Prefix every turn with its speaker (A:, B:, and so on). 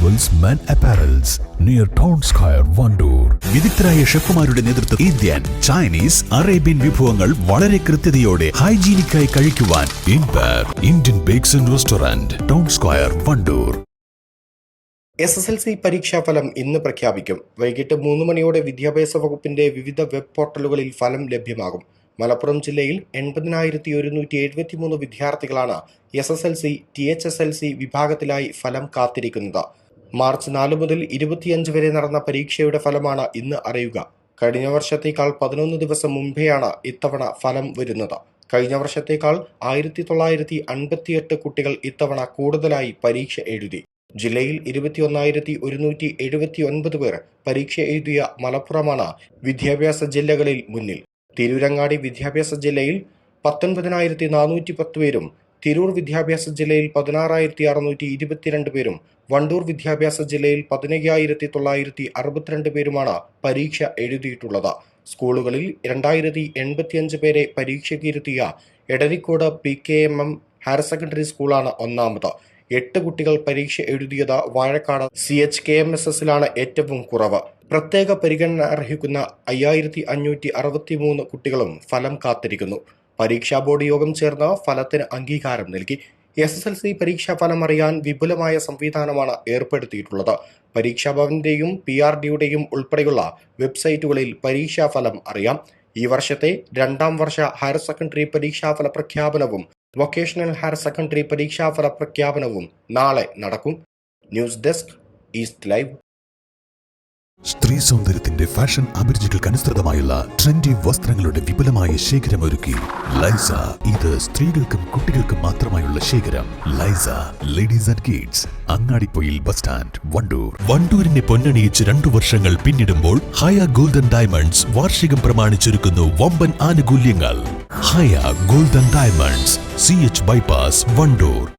A: Jewels Men Apparels near Town Square, Vandoor. വിദഗ്ധരായ ഷെഫുമാരുടെ നേതൃത്വം Indian, Chinese, Arabian വിഭവങ്ങൾ വളരെ കൃത്യതയോടെ ഹൈജീനിക്കായി കഴിക്കുവാൻ Indian bakes and restaurant, town square, Wandoor.
B: SSLC പരീക്ഷാഫലം ഇന്ന് പ്രഖ്യാപിക്കും. വൈകിട്ട് 3 മണിയോടെ വിദ്യാഭ്യാസ വകുപ്പിന്റെ വിവിധ വെബ് പോർട്ടലുകളിൽ ഫലം ലഭ്യമാകും. മലപ്പുറം ജില്ലയിൽ 80,173 വിദ്യാർത്ഥികളാണ് SSLC, THSLC വിഭാഗത്തിലായി ഫലം കാത്തിരിക്കുന്നത്. മാർച്ച് 4 മുതൽ 25 വരെ നടന്ന പരീക്ഷയുടെ ഫലമാണ് ഇന്ന് അറിയുക. കഴിഞ്ഞ വർഷത്തേക്കാൾ 11 ദിവസം മുമ്പെയാണ് ഇത്തവണ ഫലം വരുന്നത്. കഴിഞ്ഞ വർഷത്തേക്കാൾ 1958 കുട്ടികൾ ഇത്തവണ കൂടുതലായി പരീക്ഷ എഴുതി. ജില്ലയിൽ 21,179 പേർ പരീക്ഷ എഴുതിയ മലപ്പുറമാണ് വിദ്യാഭ്യാസ ജില്ലകളിൽ മുന്നിൽ. തിരൂരങ്ങാടി വിദ്യാഭ്യാസ ജില്ലയിൽ 19,410 പേരും, തിരൂർ വിദ്യാഭ്യാസ ജില്ലയിൽ 16,622 പേരും, വണ്ടൂർ വിദ്യാഭ്യാസ ജില്ലയിൽ 15,962 പേരുമാണ് പരീക്ഷ എഴുതിയിട്ടുള്ളത്. സ്കൂളുകളിൽ 2,085 പേരെ പരീക്ഷയ്ക്കിരുത്തിയ എടരിക്കോട് PKMM ഹയർ സെക്കൻഡറി സ്കൂളാണ് ഒന്നാമത്. 8 കുട്ടികൾ പരീക്ഷ എഴുതിയത് വാഴക്കാട് CHKMSSലാണ് ഏറ്റവും കുറവ്. പ്രത്യേക പരിഗണന അർഹിക്കുന്ന 5,563 കുട്ടികളും ഫലം കാത്തിരിക്കുന്നു. പരീക്ഷാ ബോർഡ് യോഗം ചേർന്ന് ഫലത്തിന് അംഗീകാരം നൽകി. SSLC പരീക്ഷാ ഫലം അറിയാൻ വിപുലമായ സംവിധാനമാണ് ഏർപ്പെടുത്തിയിട്ടുള്ളത്. പരീക്ഷാഭവന്റെയും PRDയുടെയും ഉൾപ്പെടെയുള്ള വെബ്സൈറ്റുകളിൽ പരീക്ഷാഫലം അറിയാം. ഈ വർഷത്തെ 2ാം വർഷ ഹയർ സെക്കൻഡറി പരീക്ഷാഫല പ്രഖ്യാപനവും വൊക്കേഷണൽ ഹയർ സെക്കൻഡറി പരീക്ഷാഫല പ്രഖ്യാപനവും നാളെ നടക്കും. News desk, east live.
A: സ്ത്രീ സൗന്ദര്യത്തിന്റെ ഫാഷൻ അഭിരുചികൾക്കനുസൃതമായുള്ള ട്രെൻഡി വസ്ത്രങ്ങളുടെ വിപുലമായ ശേഖരമൊരുക്കി ലൈസ. ഇത് സ്ത്രീകൾക്കും കുട്ടികൾക്കും മാത്രമായുള്ള ശേഖരം. ലൈസ ladies and kids, Angadipoyil bus stand, Wandoor. വണ്ടൂരിനെ പൊന്നണിയിച്ച് 2 വർഷങ്ങൾ പിന്നിടുമ്പോൾ ഹയ ഗോൾഡൻ ഡയമണ്ട്സ് വാർഷികം പ്രമാണിച്ചൊരുക്കുന്നു വമ്പൻ ആനുകൂല്യങ്ങൾ. ഹയ golden diamonds, CH bypass, Wandoor.